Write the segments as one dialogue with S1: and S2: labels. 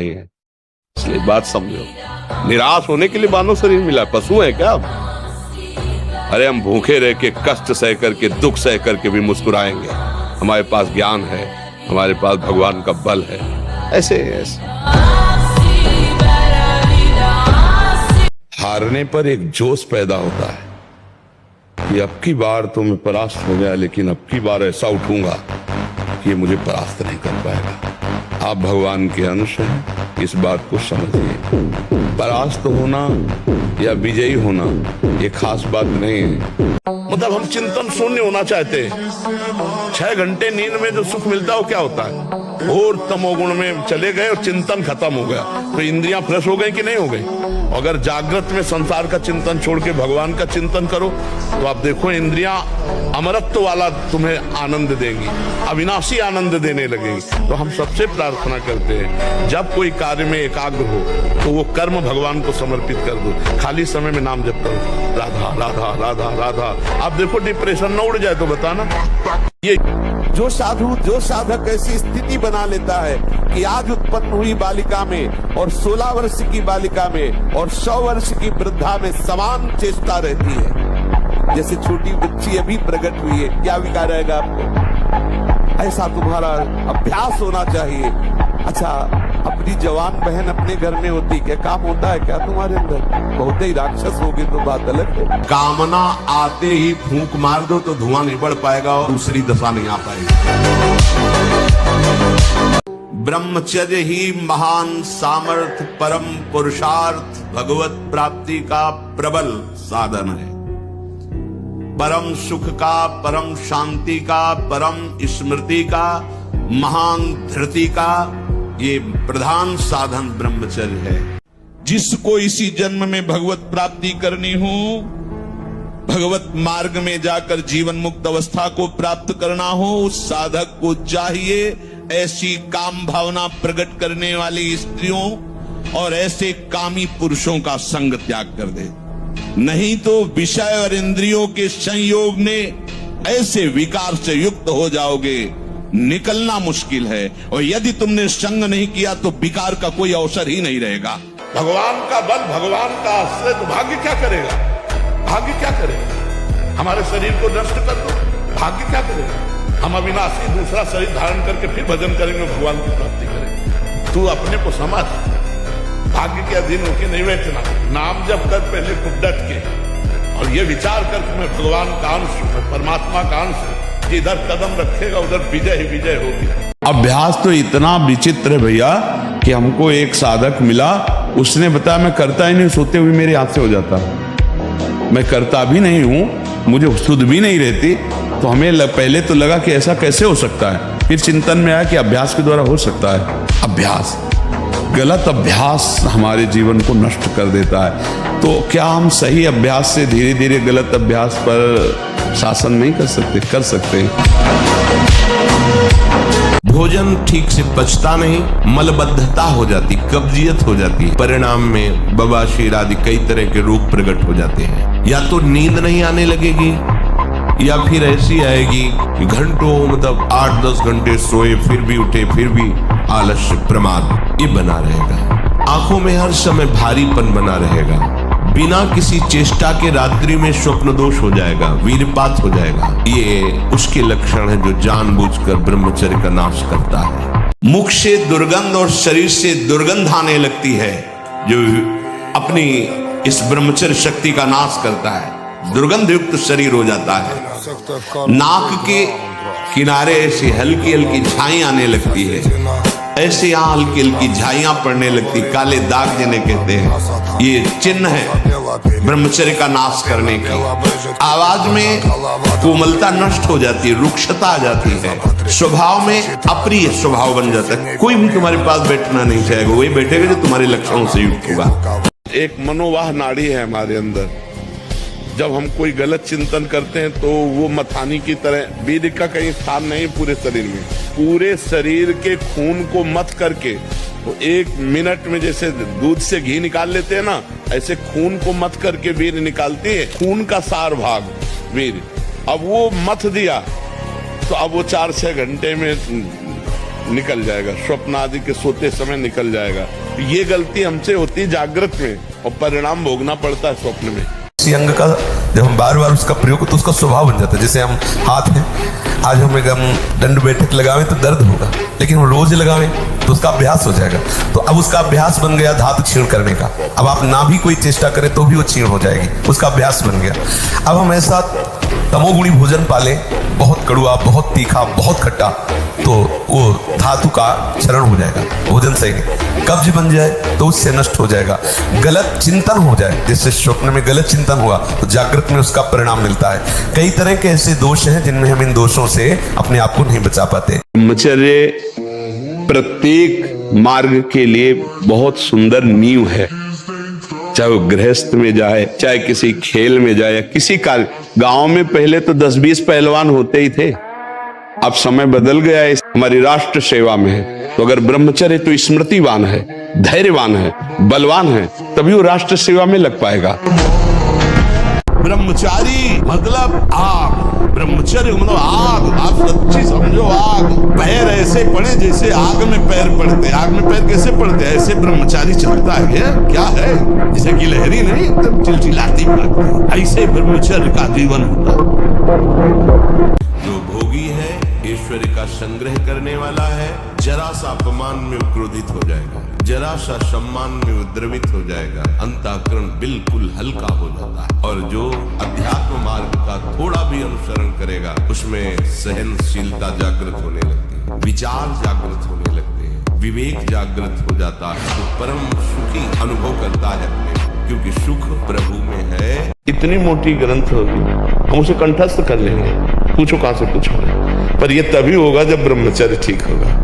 S1: नहीं है, इसलिए बात समझो। निराश होने के लिए मानव शरीर मिला, पशु है क्या? अरे हम भूखे रह के, कष्ट सह करके, दुख सह करके भी मुस्कुराएंगे। हमारे पास ज्ञान है, हमारे पास भगवान का बल है। ऐसे हारने पर एक जोश पैदा होता है कि अब की बार तो मैं परास्त हो गया, लेकिन अब की बार ऐसा उठूंगा कि ये मुझे परास्त नहीं कर पाएगा। आप भगवान के अंश हैं, इस बात को समझिए। परास्त होना या विजयी होना ये खास बात नहीं है। मतलब हम चिंतन शून्य होना चाहते हैं। 6 घंटे नींद में जो सुख मिलता है वो क्या होता है? और तमोगुण में चले गए और चिंतन खत्म हो गया, तो इंद्रियां फ्रेश हो गई कि नहीं हो गई? अगर जागृत में संसार का चिंतन छोड़ के भगवान का चिंतन करो तो आप देखो इंद्रियां अमरत्व वाला तुम्हें आनंद देंगी, अविनाशी आनंद देने लगेगी। तो हम सबसे प्रार्थना करते हैं, जब कोई कार्य में एकाग्र हो तो वो कर्म भगवान को समर्पित कर दो। खाली समय में नाम जप करो, राधा राधा राधा राधा। आप देखो डिप्रेशन न उड़ जाए तो बताना। ये
S2: जो साधु, जो साधक ऐसी स्थिति बना लेता है कि आज उत्पन्न हुई बालिका में और 16 वर्ष की बालिका में और 100 वर्ष की वृद्धा में समान चेष्टा रहती है, जैसे छोटी बच्ची अभी प्रकट हुई है, क्या विकार आएगा आपको? ऐसा तुम्हारा अभ्यास होना चाहिए। अच्छा, अपनी जवान बहन अपने घर में होती, क्या काम होता है क्या तुम्हारे अंदर? बहुत ही राक्षस होगी तो बात अलग है।
S3: कामना आते ही फूंक मार दो तो धुआं नहीं बढ़ पाएगा और दूसरी दशा नहीं आ पाएगी। ब्रह्मचर्य ही महान सामर्थ, परम पुरुषार्थ, भगवत प्राप्ति का प्रबल साधन है। परम सुख का, परम शांति का, परम स्मृति का, महान धृति का ये प्रधान साधन ब्रह्मचर्य है। जिसको इसी जन्म में भगवत प्राप्ति करनी हो, भगवत मार्ग में जाकर जीवन मुक्त अवस्था को प्राप्त करना हो, उस साधक को चाहिए ऐसी काम भावना प्रकट करने वाली स्त्रियों और ऐसे कामी पुरुषों का संग त्याग कर दे। नहीं तो विषय और इंद्रियों के संयोग ने ऐसे विकार से युक्त हो जाओगे, निकलना मुश्किल है। और यदि तुमने संग नहीं किया तो विकार का कोई अवसर ही नहीं रहेगा।
S1: भगवान का बल, भगवान का आश्रय, तो भाग्य क्या करेगा? भाग्य क्या करेगा? हमारे शरीर को नष्ट कर दो, भाग्य क्या करेगा? हम अविनाशी दूसरा शरीर धारण करके फिर भजन करेंगे, भगवान की प्राप्ति करेंगे। तू अपने को समझ, भाग्य के अधीन होके नहीं बैठना। नाम जप कर पहले खुद डट के, और ये विचार कर कि मैं भगवान का अंश हूं, परमात्मा का अंश हूं। इधर कदम रखेगा उधर विजय ही विजय होगी।
S4: अभ्यास तो इतना विचित्र है भैया कि हमको एक साधक मिला, उसने बताया मैं करता ही नहीं, सोते हुए मेरे हाथ से हो जाता, मैं करता भी नहीं हूं, मुझे सुध भी नहीं रहती। तो हमें पहले तो लगा कि ऐसा कैसे हो सकता है, फिर चिंतन में आया कि अभ्यास के द्वारा हो सकता है। अभ्यास, गलत अभ्यास हमारे जीवन को नष्ट कर देता है। तो क्या हम सही अभ्यास से धीरे धीरे गलत अभ्यास पर शासन नहीं कर सकते? कर सकते।
S3: भोजन ठीक से पचता नहीं, मलबद्धता हो जाती, कब्जियत हो जाती है। परिणाम में बवासीर आदि कई तरह के रोग प्रकट हो जाते हैं। या तो नींद नहीं आने लगेगी, या फिर ऐसी आएगी कि घंटों, मतलब 8-10 घंटे सोए फिर भी उठे, फिर भी आलस्य, प्रमाद ये बना रहेगा। आंखों में हर समय भारीपन बना रहेगा। बिना किसी चेष्टा के रात्रि में स्वप्न दोष हो जाएगा, वीरपात हो जाएगा। ये उसके लक्षण है जो जानबूझकर ब्रह्मचर्य का नाश करता है। मुख से दुर्गंध और शरीर से दुर्गंध आने लगती है, जो अपनी इस ब्रह्मचर्य शक्ति का नाश करता है। दुर्गंध युक्त शरीर हो जाता है। नाक के किनारे ऐसी हल्की हल्की झाई आने लगती है, ऐसे यहाँ हल्की हल्की झाइयां पड़ने लगती, काले दाग जिन्हें कहते हैं, ये चिन्ह है ब्रह्मचर्य का नाश करने की। आवाज में कोमलता नष्ट हो जाती है, रुक्षता आ जाती है, स्वभाव में अप्रिय स्वभाव बन जाता है। कोई भी तुम्हारे पास बैठना नहीं चाहेगा, वही बैठेगा जो तुम्हारे लक्षणों से युक्त होगा।
S1: एक मनोवाह नाड़ी है हमारे अंदर। जब हम कोई गलत चिंतन करते हैं तो वो मथानी की तरह, वीर्य का कहीं स्थान नहीं पूरे शरीर में, पूरे शरीर के खून को मथ करके तो 1 मिनट में जैसे दूध से घी निकाल लेते हैं ना, ऐसे खून को मथ करके वीर्य निकालती है। खून का सार भाग वीर्य। अब वो मथ दिया तो अब वो 4-6 घंटे में निकल जाएगा, स्वप्न आदि के सोते समय निकल जाएगा। ये गलती हमसे होती है जागृत में और परिणाम भोगना पड़ता है स्वप्न में।
S3: किसी अंग का जब हम बार बार उसका प्रयोग तो उसका स्वभाव बन जाता है। जैसे हम हाथ है, आज हम दंड बैठक लगावें तो दर्द होगा, लेकिन हम रोज लगावें तो उसका अभ्यास हो जाएगा। तो अब उसका अभ्यास बन गया धातु क्षीण करने का। अब आप ना भी कोई चेष्टा करें तो भी वो क्षीण हो जाएगी, उसका अभ्यास बन गया। अब हम ऐसा तमोगुणी भोजन पाले, बहुत कड़ुआ, बहुत तीखा, बहुत खट्टा, तो वो धातु का क्षरण हो जाएगा, भोजन सही नहीं। कब्ज बन जाए तो उससे नष्ट हो जाएगा। गलत चिंतन हो जाए, जैसे स्वप्न में गलत चिंतन हुआ तो जागृत में उसका परिणाम मिलता है। कई तरह के ऐसे दोष हैं जिनमें हम इन दोषों से अपने आप को नहीं बचा पाते।
S1: ब्रह्मचर्य प्रत्येक मार्ग के लिए बहुत सुंदर नींव है, चाहे वो गृहस्थ में जाए, चाहे किसी खेल में जाए या किसी कार्य। गांव में पहले तो 10-20 पहलवान होते ही थे, अब समय बदल गया है, हमारी राष्ट्र सेवा में है। तो अगर ब्रह्मचर्य तो स्मृतिवान है, धैर्यवान है, बलवान है, तभी वो राष्ट्र सेवा में लग पाएगा।
S2: ब्रह्मचारी मतलब आग, ब्रह्मचर्य मतलब आग। आप सच्ची समझो आग। पैर ऐसे पड़े जैसे आग में पैर पड़ते। आग में पैर कैसे पड़ते? ऐसे ब्रह्मचारी चलता है, क्या है, जैसे कि लहरी नहीं एकदम चिलचिलाती पड़ती, ऐसे ब्रह्मचर्य का जीवन होता है।
S3: जो भोगी है, ऐश्वर्य का संग्रह करने वाला है, जरा सा अपमान में क्रोधित हो जाएगा, जरा सा सम्मान में उद्रवित हो जाएगा, अंतःकरण बिल्कुल हल्का हो जाता है। और जो अध्यात्म मार्ग का थोड़ा भी अनुसरण करेगा, उसमें सहनशीलता जागृत होने लगती है, विचार जागृत होने लगते हैं, विवेक जागृत हो जाता है, तो परम सुखी अनुभव करता है अपने, क्योंकि सुख प्रभु में है।
S1: इतनी मोटी ग्रंथ होगी, हम उसे कंठस्थ कर लेंगे, पूछो कहां से पूछोगे। पर यह तभी होगा जब ब्रह्मचर्य ठीक होगा,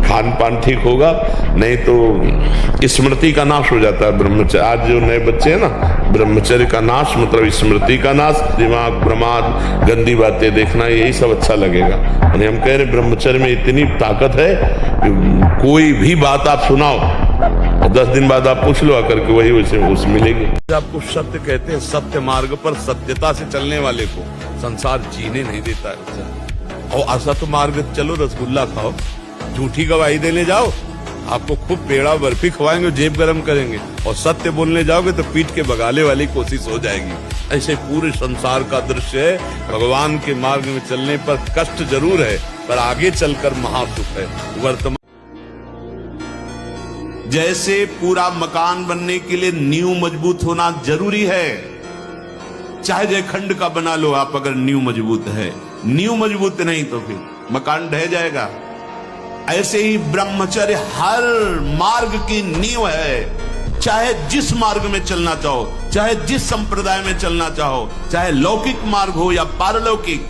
S1: खान पान ठीक होगा, नहीं तो स्मृति का नाश हो जाता है। ब्रह्मचर्य, आज जो नए बच्चे हैं ना, ब्रह्मचर्य का नाश मतलब स्मृति का नाश, दिमाग प्रमाद, गंदी बातें देखना, यही सब अच्छा लगेगा। और हम कह रहे ब्रह्मचर्य में इतनी ताकत है कि कोई भी बात आप सुनाओ और 10 दिन बाद आप पूछ लो आकर के, वही वैसे उस मिलेगी। आपको सत्य कहते हैं, सत्य मार्ग पर सत्यता से चलने वाले को संसार जीने नहीं देता है। और असत्य मार्ग चलो, रसगुल्ला खाओ, झूठी गवाही देने जाओ, आपको खूब पेड़ा बर्फी खवाएंगे, जेब गरम करेंगे, और सत्य बोलने जाओगे तो पीठ के बगाले वाली कोशिश हो जाएगी। ऐसे पूरे संसार का दृश्य है। भगवान के मार्ग में चलने पर कष्ट जरूर है, पर आगे चलकर महासुख है। वर्तमान
S2: जैसे पूरा मकान बनने के लिए नींव मजबूत होना जरूरी है, चाहे जयखंड का बना लो आप, अगर नींव मजबूत है, नींव मजबूत नहीं तो फिर मकान ढह जाएगा। ऐसे ही ब्रह्मचर्य हर मार्ग की नींव है। चाहे जिस मार्ग में चलना चाहो, चाहे जिस संप्रदाय में चलना चाहो, चाहे लौकिक मार्ग हो या पारलौकिक,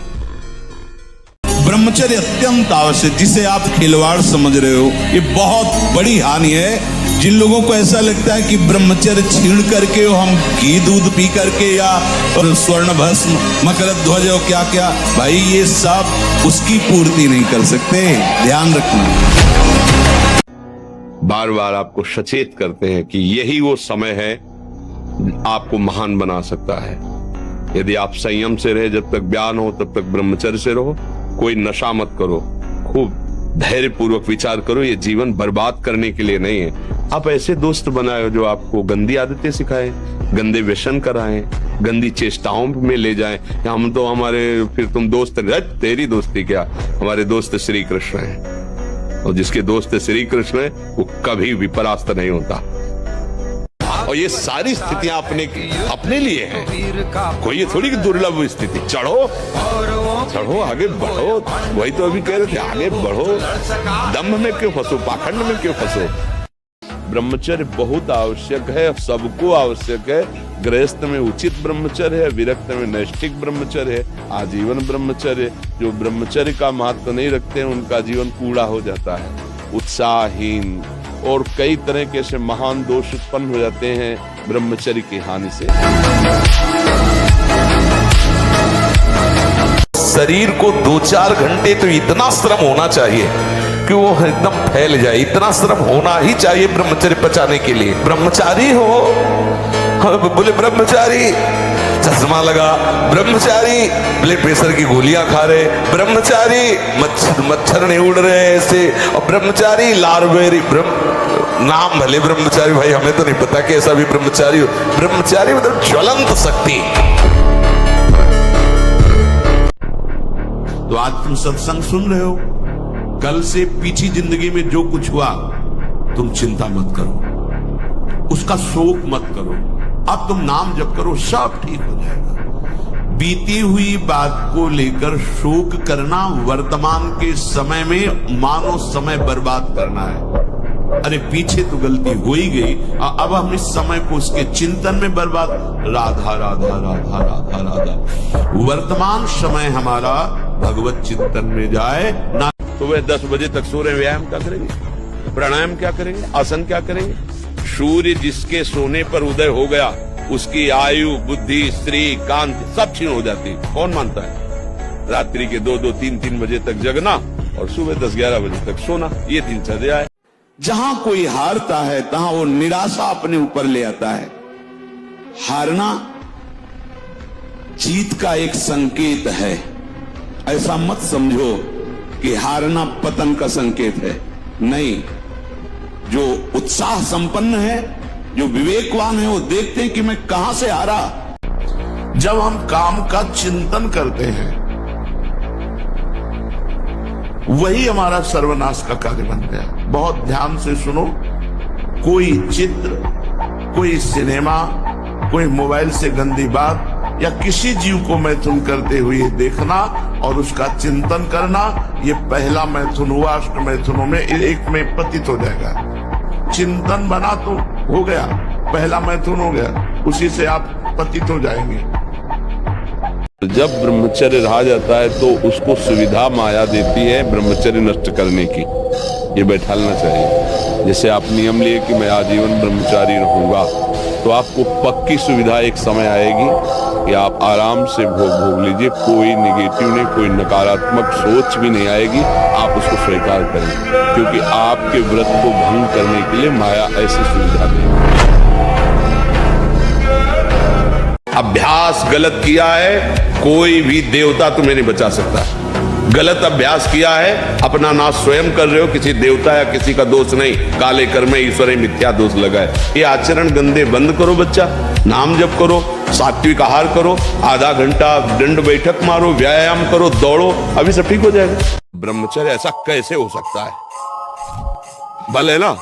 S2: ब्रह्मचर्य अत्यंत आवश्यक। जिसे आप खिलवाड़ समझ रहे हो, ये बहुत बड़ी हानि है। जिन लोगों को ऐसा लगता है कि ब्रह्मचर्य छीण करके हम घी दूध पी करके या स्वर्ण भस्म मकर ध्वज और क्या क्या, भाई ये सब उसकी पूर्ति नहीं कर सकते, ध्यान रखना।
S1: बार बार आपको सचेत करते हैं कि यही वो समय है आपको महान बना सकता है। यदि आप संयम से रहे, जब तक ज्ञान हो तब तक ब्रह्मचर्य से रहो, कोई नशा मत करो, खूब धैर्य पूर्वक विचार करो। ये जीवन बर्बाद करने के लिए नहीं है। आप ऐसे दोस्त बनाए जो आपको गंदी आदतें सिखाएं, गंदे व्यसन कराएं, गंदी चेष्टाओं में ले जाएं। हम तो हमारे, फिर तुम दोस्त, तेरी दोस्ती क्या, हमारे दोस्त श्री कृष्ण हैं, और जिसके दोस्त श्री कृष्ण है वो कभी भी परास्त नहीं होता। और ये सारी स्थितियां अपने लिए हैं, कोई ये थोड़ी दुर्लभ स्थिति। चढ़ो, आगे बढ़ो। वही तो अभी कह रहे थे, आगे बढ़ो, दम्भ में क्यों फंसो, पाखंड में क्यों फंसो। ब्रह्मचर्य बहुत आवश्यक है, सबको आवश्यक है। गृहस्थ में उचित ब्रह्मचर्य है, विरक्त में नैष्ठिक ब्रह्मचर्य है, आजीवन ब्रह्मचर्य। जो ब्रह्मचर्य का महत्व नहीं रखते हैं उनका जीवन कूड़ा हो जाता है, उत्साहहीन, और कई तरह के ऐसे महान दोष उत्पन्न हो जाते हैं ब्रह्मचर्य की हानि से।
S3: शरीर को 2-4 घंटे तो इतना श्रम होना चाहिए कि वो एकदम फैल जाए, इतना श्रम होना ही चाहिए ब्रह्मचर्य पचाने के लिए। ब्रह्मचारी हो,
S2: बोले ब्रह्मचारी चश्मा लगा, ब्रह्मचारी ब्लड प्रेशर की गोलियां खा रहे, ब्रह्मचारी मच्छर नहीं उड़ रहे ऐसे, और ब्रह्मचारी लारबेरी नाम भले ब्रह्मचारी, भाई हमें तो नहीं पता कि ऐसा भी ब्रह्मचारी हो। ब्रह्मचारी मतलब ज्वलंत शक्ति।
S4: तो आज तुम सत्संग सुन रहे हो, कल से पीछी जिंदगी में जो कुछ हुआ तुम चिंता मत करो, उसका शोक मत करो। अब तुम नाम जप करो, सब ठीक हो जाएगा। बीती हुई बात को लेकर शोक करना वर्तमान के समय में मानो समय बर्बाद करना है। अरे पीछे तो गलती हो ही गई, अब हम इस समय को उसके चिंतन में बर्बाद। राधा राधा राधा राधा राधा। वर्तमान समय हमारा भगवत चिंतन में जाए ना। सुबह 10 बजे तक सो रहे, व्यायाम क्या करेंगे, प्राणायाम क्या करेंगे, आसन क्या करेंगे। सूर्य जिसके सोने पर उदय हो गया उसकी आयु, बुद्धि, स्त्री, कांति सब क्षीण हो जाती है। कौन मानता है? रात्रि के 2-2, 3-3 बजे तक जगना और सुबह 10-11 बजे तक सोना, ये दिनचर्या है। जहां कोई हारता है तहां वो निराशा अपने ऊपर ले आता है। हारना जीत का एक संकेत है। ऐसा मत समझो कि हारना पतन का संकेत है, नहीं। जो उत्साह संपन्न है, जो विवेकवान है, वो देखते हैं कि मैं कहां से हारा। जब हम काम का चिंतन करते हैं वही हमारा सर्वनाश का कार्य बन गया। बहुत ध्यान से सुनो, कोई चित्र, कोई सिनेमा, कोई मोबाइल से गंदी बात या किसी जीव को मैथुन करते हुए देखना और उसका चिंतन करना, ये पहला मैथुन हुआ। अष्ट मैथुनों में एक में पतित हो जाएगा। चिंतन बना तो हो गया, पहला मैथुन हो गया, उसी से आप पतित हो जाएंगे। जब ब्रह्मचर्य रहा जाता है तो उसको सुविधा माया देती है ब्रह्मचर्य नष्ट करने की। ये बैठालना चाहिए। जैसे आप नियम लिए कि मैं आजीवन ब्रह्मचारी रहूंगा, तो आपको पक्की सुविधा एक समय आएगी कि आप आराम से भोग लीजिए। कोई निगेटिव नहीं, कोई नकारात्मक सोच भी नहीं आएगी। आप उसको स्वीकार करें, क्योंकि आपके व्रत को भंग करने के लिए माया ऐसी सुविधा देगी। अभ्यास गलत किया है, कोई भी देवता तुम्हें नहीं बचा सकता। गलत अभ्यास किया है, अपना नाश स्वयं कर रहे हो, किसी देवता या किसी का दोष नहीं। काले कर्म में ईश्वर मिथ्या दोष लगा है। ये आचरण गंदे बंद करो बच्चा, नाम जप करो, सात्विक आहार करो, आधा घंटा दंड बैठक मारो, व्यायाम करो, दौड़ो, अभी सब ठीक हो जाएगा। ब्रह्मचर्य ऐसा कैसे हो सकता है? बल है ना,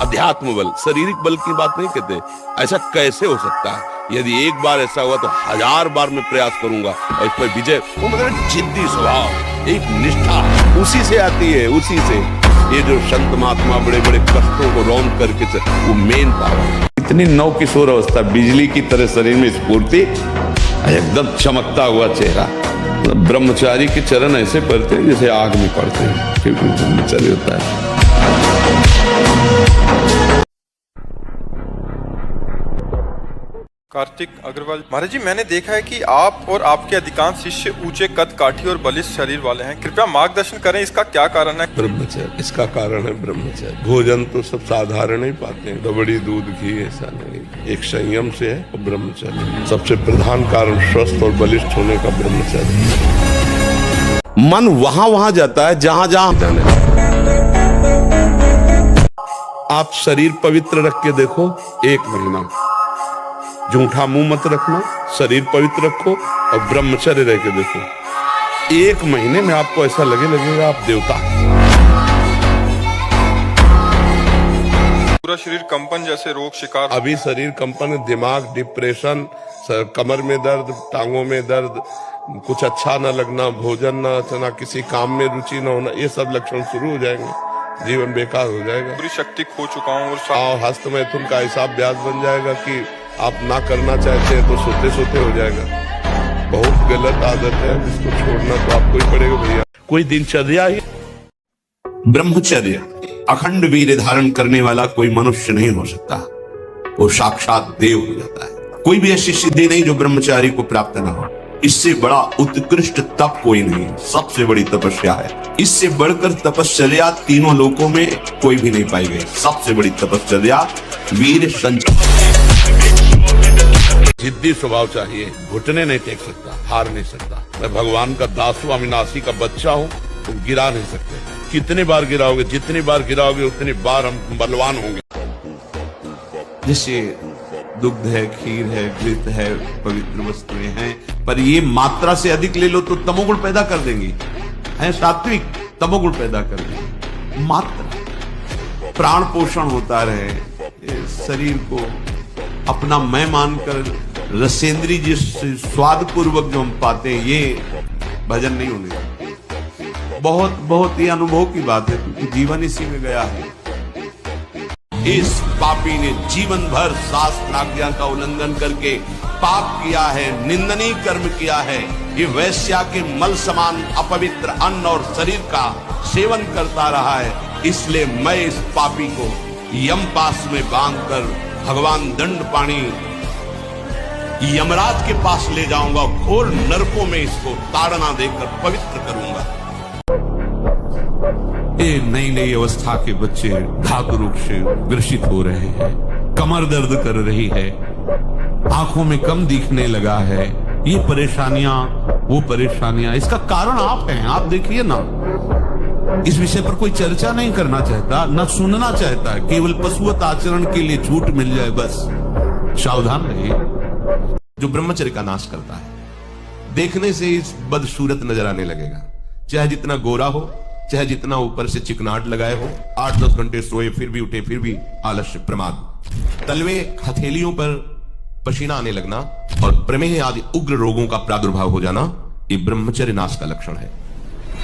S4: अध्यात्म बल, शारीरिक बल की बात नहीं कहते। ऐसा कैसे हो सकता है? यदि एक बार ऐसा हुआ तो 1000 बार मैं प्रयास करूंगा और इस पर विजय। वो मतलब जिद्दी स्वभाव, एक निष्ठा उसी से आती है, उसी से। ये जो संत महात्मा बड़े बड़े कष्टों को रौंद करके वो मेन पावर। इतनी नव किशोर अवस्था, बिजली की तरह शरीर में स्फूर्ति, एकदम चमकता हुआ चेहरा। ब्रह्मचारी के चरण ऐसे पड़ते हैं जैसे आग में पड़ते हैं, क्योंकि ब्रह्मचारी होता है।
S5: कार्तिक अग्रवाल महाराज जी, मैंने देखा है कि आप और आपके अधिकांश शिष्य ऊंचे कद काठी और बलिष्ठ शरीर वाले हैं। कृपया मार्गदर्शन करें, इसका क्या कारण है?
S1: ब्रह्मचर्य, इसका कारण है ब्रह्मचर्य। भोजन तो सब साधारण ही पाते हैं, रबड़ी, दूध, घी, ऐसा नहीं। एक संयम से है और ब्रह्मचर्य सबसे प्रधान कारण स्वस्थ और बलिष्ठ होने का ब्रह्मचर्य। मन वहां जाता है जहां जाने। आप शरीर पवित्र रख के देखो, 1 महीना झूठा मुंह मत रखना, शरीर पवित्र रखो और ब्रह्मचर्य रह के देखो। 1 महीने में आपको ऐसा लगेगा आप देवता।
S5: पूरा शरीर कंपन जैसे रोग शिकार।
S1: अभी शरीर कंपन, दिमाग, डिप्रेशन, कमर में दर्द, टांगों में दर्द, कुछ अच्छा न लगना, भोजन न अच्छा, किसी काम में रुचि न होना, ये सब लक्षण शुरू हो जाएंगे। जीवन बेकार हो जाएगा।
S5: पूरी शक्ति खो चुका हूँ
S1: और हस्त मैथुन का ऐसा अभ्यास बन जाएगा कि आप ना करना चाहते हैं तो सोते सोते हो जाएगा। बहुत गलत आदत है, इसको छोड़ना तो आपको ही पड़ेगा भैया। कोई दिनचर्या ही।
S4: ब्रह्मचर्य अखंड वीर्य धारण करने वाला कोई मनुष्य नहीं हो सकता, वो साक्षात देव हो जाता है। कोई भी ऐसी सिद्धि नहीं जो ब्रह्मचारी को प्राप्त न हो। इससे बड़ा उत्कृष्ट तप कोई नहीं, सबसे बड़ी तपस्या है। इससे बढ़कर तपस्या तीनों लोकों में कोई भी नहीं पाई गई। सबसे बड़ी तपस्या वीर संचय।
S1: जिद्दी स्वभाव चाहिए, घुटने नहीं टेक सकता, हार नहीं सकता। मैं भगवान का दासवा अविनाशी का बच्चा हूँ, तुम गिरा नहीं सकते। कितनी बार गिराओगे, जितनी बार गिराओगे उतनी बार हम बलवान होंगे।
S3: जैसे दुग्ध है, खीर है, घृत है, पवित्र वस्तुएं हैं, पर ये मात्रा से अधिक ले लो तो तमोगुण पैदा कर देंगी। है सात्विक, तमोगुण पैदा कर देंगी। मात्रा, प्राण पोषण होता रहे, शरीर को अपना मैं मानकर रसेंद्री जिस स्वाद पूर्वक जो हम पाते हैं, ये भजन नहीं होने। बहुत बहुत ये अनुभव की बात है, क्योंकि जीवन इसी में गया है। इस पापी ने जीवन भर शास्त्र आज्ञा का उल्लंघन करके पाप किया है, निंदनीय कर्म किया है। ये वैश्या के मल समान अपवित्र अन्न और शरीर का सेवन करता रहा है। इसलिए मैं इस पापी को यमपास में बांधकर भगवान दंडपाणी यमराज के पास ले जाऊंगा, घोर नरकों में इसको ताड़ना देकर पवित्र करूंगा। ये नई नई अवस्था के बच्चे धातु रोग से ग्रसित हो रहे हैं, कमर दर्द कर रही है, आंखों में कम दिखने लगा है, ये परेशानियां वो परेशानियां। इसका कारण आप हैं। आप देखिए ना, इस विषय पर कोई चर्चा नहीं करना चाहता, न सुनना चाहता है। केवल पशुवत आचरण के लिए छूट मिल जाए बस। सावधान रहिए। जो ब्रह्मचर्य का नाश करता है, देखने से इस बदसूरत नजर आने लगेगा। चाहे जितना गोरा हो, चाहे जितना ऊपर से चिकनाट लगाए हो, 8-10 घंटे सोए फिर भी उठे, फिर भी आलस्य, प्रमाद, तलवे हथेलियों पर पसीना आने लगना और प्रमेह आदि उग्र रोगों का प्रादुर्भाव हो जाना, ये ब्रह्मचर्य नाश का लक्षण है।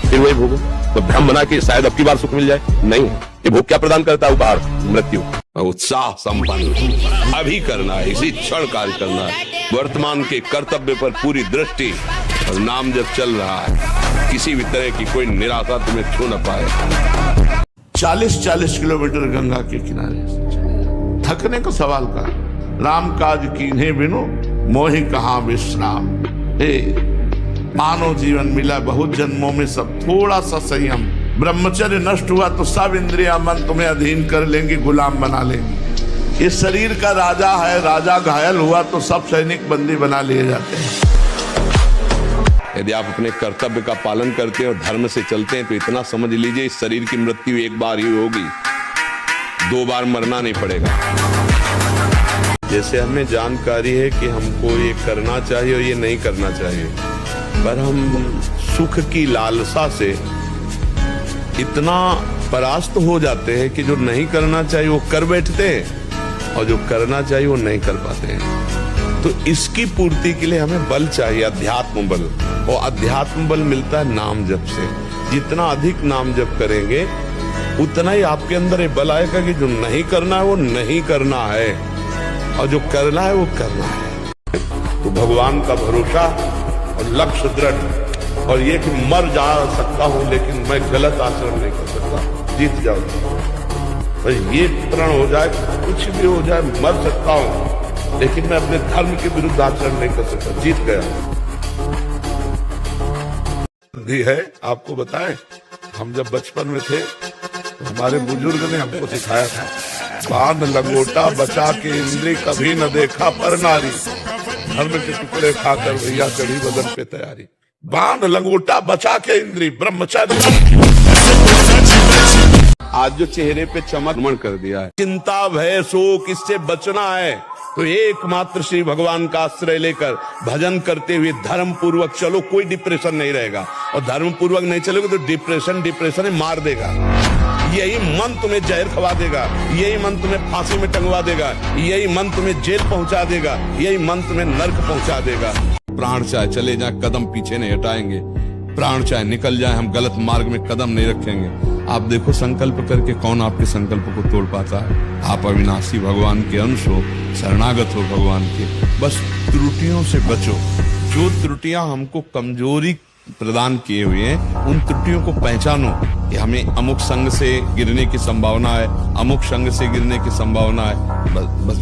S6: फिर वही भोगो तो भ्रम बना के शायद अब की बार सुख मिल जाए। नहीं, ये भोग क्या प्रदान करता है? उपहार, मृत्यु।
S1: उत्साह संपन्न अभी करना है, इसी क्षण कार्य करना है। वर्तमान के कर्तव्य पर पूरी दृष्टि और नाम जब चल रहा है, किसी भी तरह की कोई निराशा तुम्हें छू न पाए।
S4: 40-40 किलोमीटर गंगा के किनारे थकने का सवाल का। राम काज कीन्हे बिनु मोहि कहां विश्राम। हे मानव जीवन मिला बहुत जन्मों में, सब थोड़ा सा संयम। ब्रह्मचर्य नष्ट हुआ तो सब इंद्रिया मन तुम्हें अधीन कर लेंगी, गुलाम बना लेंगी। इस शरीर का राजा है, राजा घायल हुआ तो सब सैनिक बंदी बना लिए जाते हैं।
S1: यदि आप अपने कर्तव्य का पालन करते हैं और धर्म से चलते हैं तो इतना समझ लीजिए, इस शरीर की मृत्यु एक बार ही होगी, 2 बार मरना नहीं पड़ेगा। जैसे हमें जानकारी है कि हमको ये करना चाहिए और ये नहीं करना चाहिए, पर हम सुख की लालसा से इतना परास्त हो जाते हैं कि जो नहीं करना चाहिए वो कर बैठते हैं और जो करना चाहिए वो नहीं कर पाते हैं। तो इसकी पूर्ति के लिए हमें बल चाहिए, अध्यात्म बल। और अध्यात्म बल मिलता है नाम जप से। जितना अधिक नाम जप करेंगे उतना ही आपके अंदर ये बल आएगा कि जो नहीं करना है वो नहीं करना है और जो करना है वो करना है। तो भगवान का भरोसा और लक्ष्य दृढ़, और ये कि मर जा सकता हूं लेकिन मैं गलत आचरण नहीं कर सकता, जीत जाऊंगा। ये प्रण हो जाए, कुछ भी हो जाए, मर सकता हूं लेकिन मैं अपने धर्म के विरुद्ध आचरण नहीं कर सकता, जीत गया। है आपको बताएं, हम जब बचपन में थे तो हमारे बुजुर्ग ने हमको सिखाया था, बांध लंगोटा बचा के इंद्री कभी न देखा पर नारी, धर्म के टुकड़े खाकर भैया चढ़ी बदन पे तैयारी। बांध लंगोटा बचा के इंद्री, ब्रह्मचर्य। आज जो चेहरे पे चमक कर दिया है, चिंता भय शोक इससे बचना है तो एकमात्र श्री भगवान का आश्रय लेकर भजन करते हुए धर्म पूर्वक चलो, कोई डिप्रेशन नहीं रहेगा। और धर्म पूर्वक नहीं चलोगे तो डिप्रेशन ही मार देगा। यही मन तुम्हें जहर खवा देगा, यही मन तुम्हें फांसी में टंगवा देगा, यही मन तुम्हें जेल पहुंचा देगा, यही मन तुम्हें नर्क पहुंचा देगा। प्राण चाहे चले जाए कदम पीछे नहीं हटाएंगे, प्राण चाहे निकल जाए हम गलत मार्ग में कदम नहीं रखेंगे। आप देखो संकल्प करके कौन आपके संकल्प को तोड़ पाता है। आप अविनाशी भगवान के अंश हो, शरणागत हो भगवान के, बस त्रुटियों से बचो। जो त्रुटियां हमको कमजोरी प्रदान किए हुए हैं उन त्रुटियों को पहचानो कि हमें अमुक संग से गिरने की संभावना है, अमुक संग से गिरने की संभावना है। बस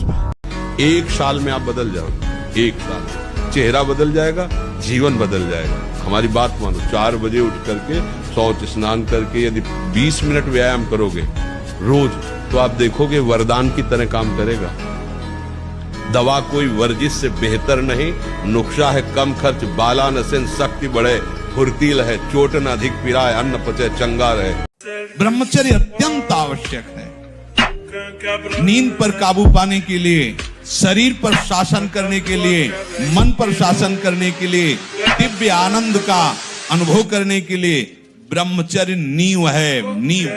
S1: 1 साल में आप बदल जाओगे, 1 साल चेहरा बदल जाएगा, जीवन बदल जाएगा। हमारी बात मानो, 4 बजे उठ करके शौच स्नान करके यदि 20 मिनट व्यायाम करोगे रोज तो आप देखोगे वरदान की तरह काम करेगा। दवा कोई वर्जिश से बेहतर नहीं, नुस्खा है कम खर्च, बाला नसेन शक्ति बढ़े, फुर्तील है चोट न अधिक पिराए, अन्न पचे चंगा रहे।
S7: ब्रह्मचर्य अत्यंत आवश्यक है। नींद पर काबू पाने के लिए, शरीर पर शासन करने के लिए, मन पर शासन करने के लिए, दिव्य आनंद का अनुभव करने के लिए ब्रह्मचर्य नींव है, नींव।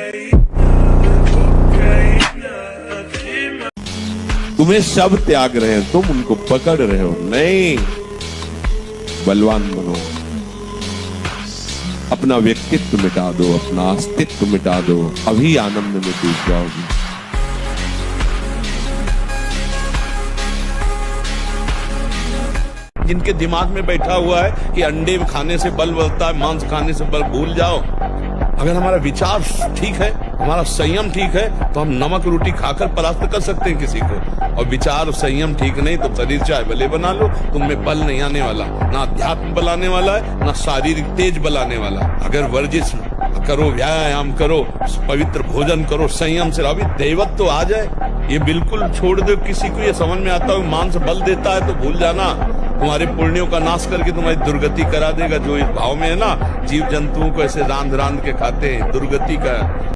S2: तुम्हें सब त्याग रहे हैं, तुम उनको पकड़ रहे हो। नहीं, बलवान बनो, अपना व्यक्तित्व मिटा दो, अपना अस्तित्व मिटा दो, अभी आनंद में डूब जाओगे।
S1: जिनके दिमाग में बैठा हुआ है कि अंडे खाने से बल बढ़ता है, मांस खाने से बल, भूल जाओ। अगर हमारा विचार ठीक है, हमारा संयम ठीक है, तो हम नमक रोटी खाकर परास्त कर सकते हैं किसी को। और विचार और संयम ठीक नहीं तो शरीर चाहे भले बना लो, तुममें बल नहीं आने वाला, ना अध्यात्म बल आने वाला है, ना शारीरिक तेज बल आने वाला। अगर वर्जिश करो, व्यायाम करो, पवित्र भोजन करो, संयम से अभी दैवत तो आ जाए। ये बिल्कुल छोड़ दो। किसी को ये समझ में आता है मांस बल देता है तो भूल जाना, तुम्हारे पुण्यों का नाश करके तुम्हारी दुर्गति करा देगा। जो इस भाव में है ना, जीव जंतुओं को ऐसे रांध रांध के खाते हैं, दुर्गति का